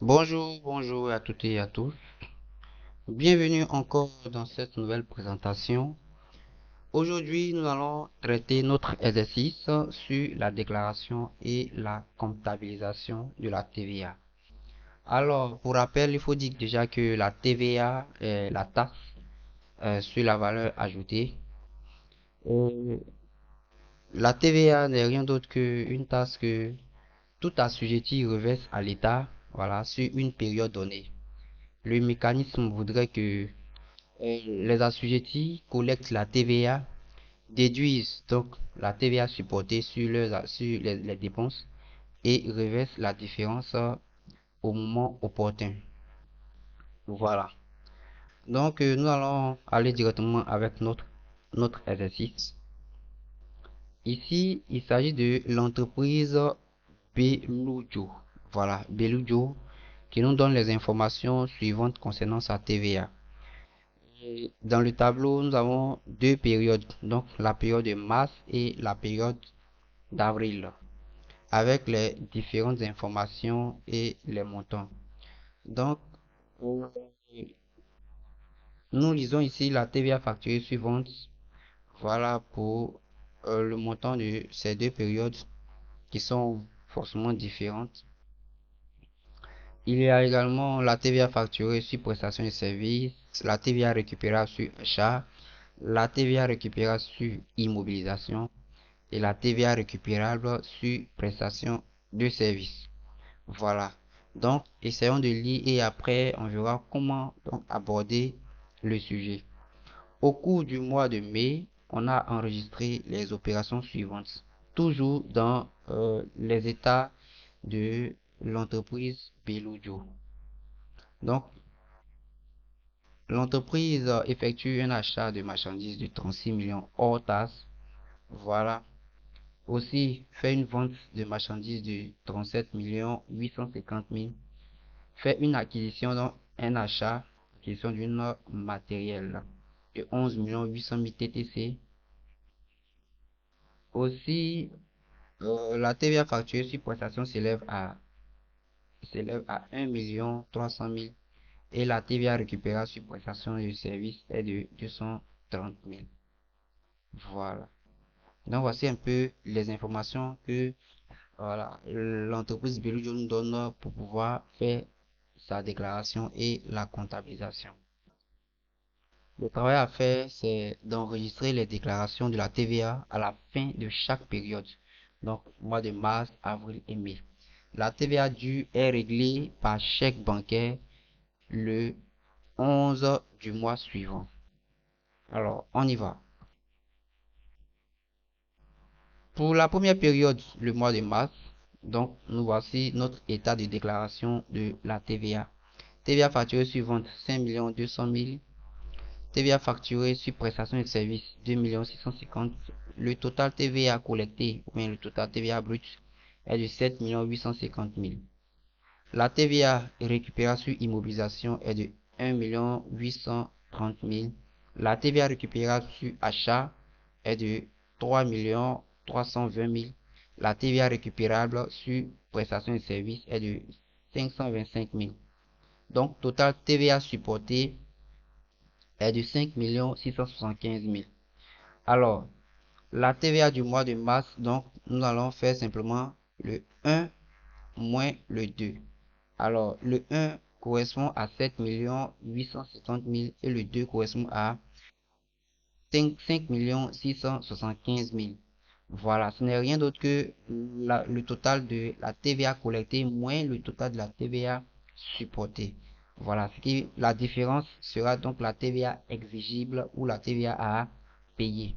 Bonjour à toutes et à tous. Bienvenue encore dans cette nouvelle présentation. Aujourd'hui, nous allons traiter notre exercice sur la déclaration et la comptabilisation de la TVA. Alors, pour rappel, il faut dire déjà que la TVA est la taxe sur la valeur ajoutée. Euh, la TVA n'est rien d'autre qu'une taxe que tout assujetti reverse à l'État, voilà, sur une période donnée. Le mécanisme voudrait que les assujettis collectent la TVA, déduisent donc la TVA supportée sur les dépenses et reversent la différence au moment opportun. Voilà. Donc, nous allons aller directement avec notre exercice. Ici, il s'agit de l'entreprise Belujo. Voilà, Belujo qui nous donne les informations suivantes concernant sa TVA. Et dans le tableau, nous avons deux périodes, donc la période de mars et la période d'avril, avec les différentes informations et les montants. Donc, euh, nous lisons ici la TVA facturée suivante. Voilà pour le montant de ces deux périodes qui sont forcément différentes. Il y a également la TVA facturée sur prestation de services, la TVA récupérable sur achat, la TVA récupérable sur immobilisation et la TVA récupérable sur prestation de services. Voilà. Donc, essayons de lire et après, on verra comment donc, aborder le sujet. Au cours du mois de mai, on a enregistré les opérations suivantes. Toujours dans les états de l'entreprise Belujo. Donc, l'entreprise effectue un achat de marchandises de 36 millions hors taxes. Voilà. Aussi, fait une vente de marchandises de 37 millions 850 000. Fait une acquisition, donc un achat, acquisition d'une matériel de 11 millions 800 000 TTC. Aussi, la TVA facturée sur prestation s'élève à 1 million 300 000 et la TVA récupérée sur prestation de service est de 230 000. Voilà. Donc voici un peu les informations que voilà, l'entreprise Belujo nous donne pour pouvoir faire sa déclaration et la comptabilisation. Le travail à faire, c'est d'enregistrer les déclarations de la TVA à la fin de chaque période, donc mois de mars, avril et mai. La TVA due est réglée par chèque bancaire le 11 du mois suivant. Alors, on y va. Pour la première période, le mois de mars, donc nous voici notre état de déclaration de la TVA. TVA facturée suivante 5 200 000. TVA facturée sur prestation de services 2 650 000. Le total TVA collecté, ou bien le total TVA brut, est de 7 850 000. La TVA récupérée sur immobilisation est de 1 830 000. La TVA récupérée sur achat est de 3 320 000. La TVA récupérable sur prestation de services est de 525 000. Donc, total TVA supporté est de 5 675 000. Alors, la TVA du mois de mars, donc, nous allons faire simplement le 1 moins le 2. Alors, le 1 correspond à 7 850 000 et le 2 correspond à 5 675 000. Voilà, ce n'est rien d'autre que le total de la TVA collectée moins le total de la TVA supportée. Voilà, la différence sera donc la TVA exigible ou la TVA à payer.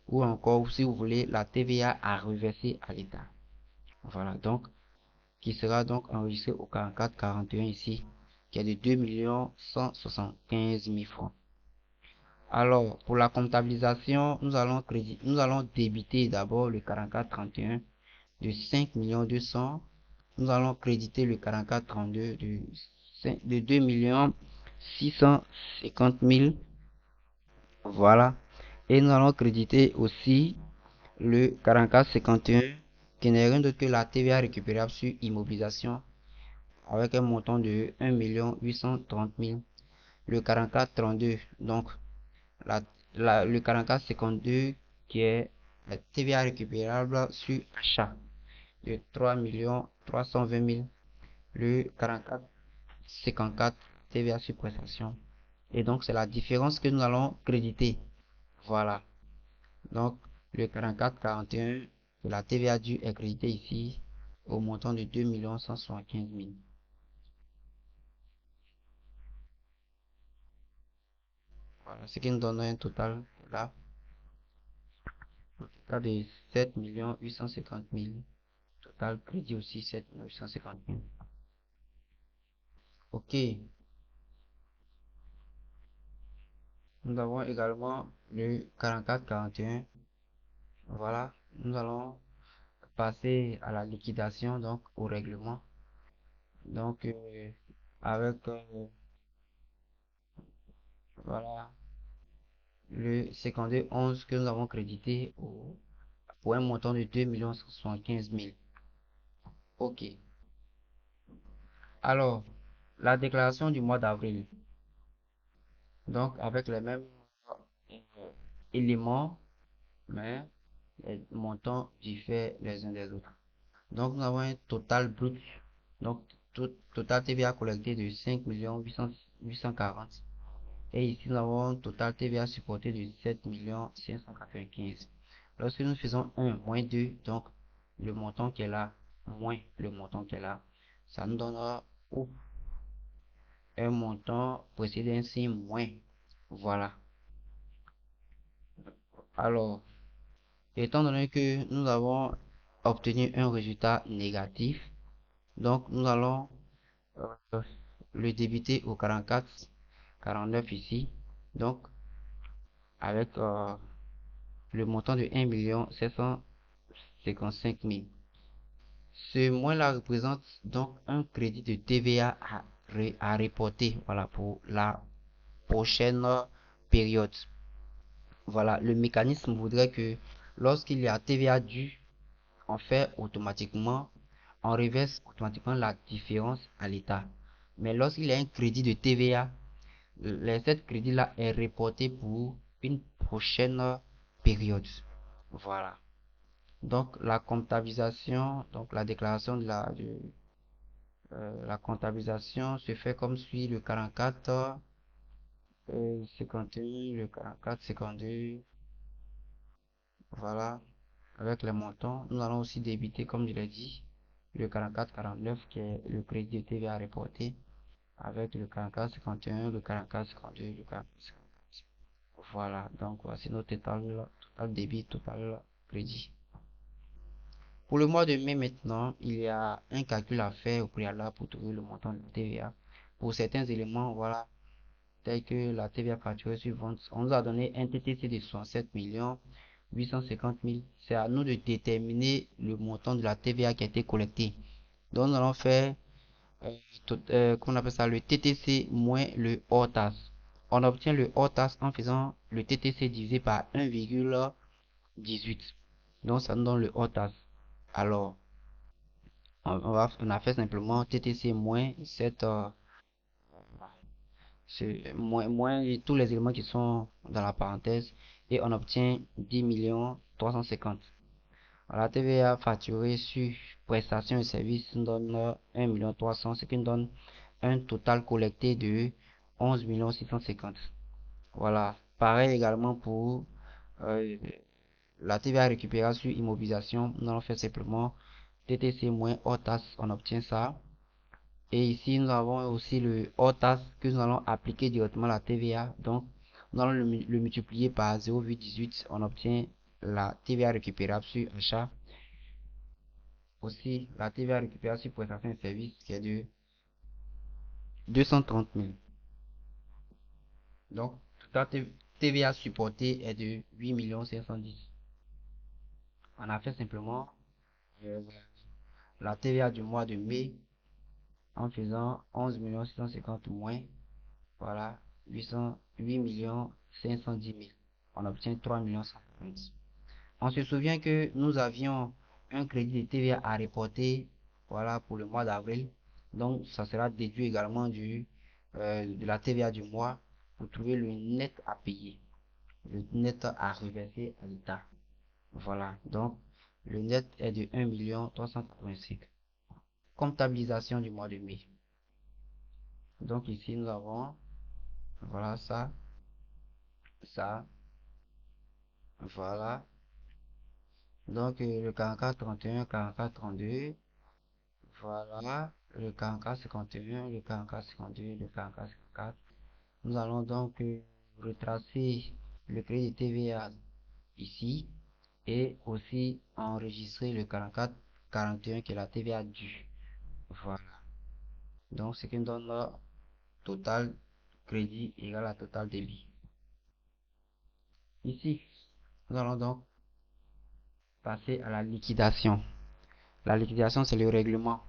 Ou encore, si vous voulez, la TVA à reverser à l'État. Voilà, donc, qui sera donc enregistré au 44-41 ici, qui est de 2 175 000 francs. Alors, pour la comptabilisation, nous allons débiter d'abord le 44-31 de 5 200 000. Nous allons créditer le 44-32 de 2 650 000. Voilà. Et nous allons créditer aussi le 44-51 qui n'est rien d'autre que la TVA récupérable sur immobilisation avec un montant de 1 830 000. Le 4432, donc la, le 4452 qui est la TVA récupérable sur achat de 3 320 000. Le 4454 TVA sur prestation. Et donc c'est la différence que nous allons créditer. Voilà. Donc le 4441 de la TVA due est crédité ici au montant de 2 175 000. Voilà, ce qui nous donne un total là, total de 7 850 000. Total crédit aussi 7 850 000. Ok, nous avons également le 4441. Voilà, nous allons passer à la liquidation, donc au règlement. Donc, avec voilà, le 5211 que nous avons crédité pour un montant de 2 175 000. Ok. Alors, la déclaration du mois d'avril. Donc, avec les mêmes euh, éléments, mais les montants diffèrent les uns des autres. Donc, nous avons un total brut. Donc, total TVA collecté de 5 840. Et ici, nous avons un total TVA supporté de 7 595. Lorsque nous faisons 1 moins 2, donc le montant qui est là, moins le montant qui est là, ça nous donnera un montant précédé d'un signe moins. Voilà. Alors, étant donné que nous avons obtenu un résultat négatif, donc nous allons euh, le débiter au 44 49 ici. Donc, avec le montant de 1 755 000. Ce moins-là représente donc un crédit de TVA à reporter, voilà, pour la prochaine période. Voilà, le mécanisme voudrait que lorsqu'il y a TVA due, on fait automatiquement, on reverse automatiquement la différence à l'État. Mais lorsqu'il y a un crédit de TVA, cette crédit-là est reporté pour une prochaine période. Voilà. Donc la comptabilisation, donc la déclaration la comptabilisation se fait comme suit: le 44 51, le 44 52, voilà, avec les montants. Nous allons aussi débiter, comme je l'ai dit, le 44 49 qui est le crédit de TVA reporté, avec le 44 51, le 44 52, le 44 54. Voilà, donc voici notre total débit, total crédit. Pour le mois de mai maintenant, il y a un calcul à faire au préalable pour trouver le montant de TVA. Pour certains éléments, voilà, tels que la TVA facturée sur vente, on nous a donné un TTC de 67 850 000. C'est à nous de déterminer le montant de la TVA qui a été collectée. Donc nous allons faire, comment on appelle ça, le TTC moins le hors taxe. On obtient le hors taxe en faisant le TTC divisé par 1,18. Donc ça nous donne le hors taxe. Alors, on a fait simplement TTC moins cette, moins tous les éléments qui sont dans la parenthèse, et on obtient 10 350 000. La TVA facturée sur prestations et services nous donne 1 300 000, ce qui nous donne un total collecté de 11 650 000. Voilà. Pareil également pour euh, la TVA récupérée sur immobilisation. Nous allons faire simplement TTC moins hors taxe, on obtient ça. Et ici, nous avons aussi le hors taxe que nous allons appliquer directement à la TVA. Donc, nous allons le multiplier par 0,18. On obtient la TVA récupérable sur achat. Aussi, la TVA récupérable sur prestation de services qui est de 230 000. Donc, la TVA supportée est de 8 510 000. On a fait simplement euh, la TVA du mois de mai en faisant 11 650 000 moins. Voilà, 8 510 000. On obtient 3 150 000. On se souvient que nous avions un crédit de TVA à reporter, voilà, pour le mois d'avril. Donc, ça sera déduit également de la TVA du mois pour trouver le net à payer, le net à reverser à l'État. Voilà, donc le net est de 1 385 000. Comptabilisation du mois de mai. Donc ici, nous avons, voilà ça, voilà. Donc le 44 31, 44 32, voilà. Le 44 51, le 44 52, le 44 54. Nous allons donc retracer le crédit TVA ici et aussi enregistrer le 44 41 qui est la TVA due. Voilà. Donc ce qui nous donne là total crédit égale à total débit. Ici, nous allons donc passer à la liquidation. La liquidation, c'est le règlement.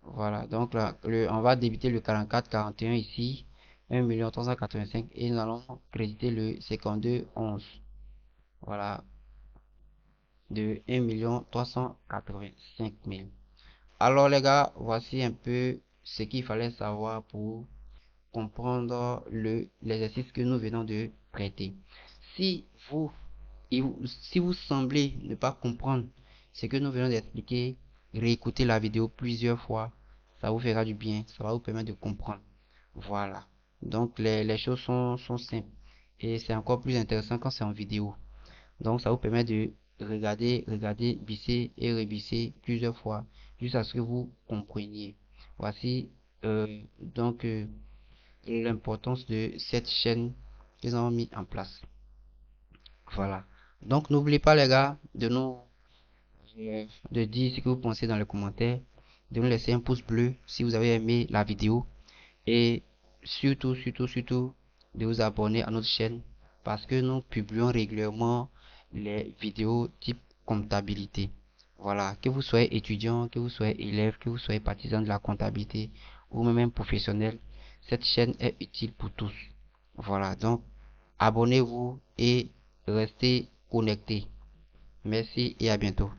Voilà, donc là, on va débiter le 44 41 ici, 1 385 000 et nous allons créditer le 52 11. Voilà, de 1 385 000. Alors les gars, voici un peu ce qu'il fallait savoir pour comprendre l'exercice que nous venons de traiter. Si vous, si vous semblez ne pas comprendre ce que nous venons d'expliquer, réécoutez la vidéo plusieurs fois, ça vous fera du bien, ça va vous permettre de comprendre. Voilà. Donc les choses sont simples et c'est encore plus intéressant quand c'est en vidéo. Donc ça vous permet de regarder, visser et revisser plusieurs fois jusqu'à ce que vous compreniez. Voici donc l'importance de cette chaîne qu'ils ont mis en place. Voilà. Donc n'oubliez pas les gars de dire ce que vous pensez dans les commentaires, de nous laisser un pouce bleu si vous avez aimé la vidéo et surtout de vous abonner à notre chaîne parce que nous publions régulièrement les vidéos type comptabilité. Voilà, que vous soyez étudiant, que vous soyez élève, que vous soyez partisan de la comptabilité ou même professionnel, cette chaîne est utile pour tous. Voilà, donc abonnez-vous et restez connectés. Merci et à bientôt.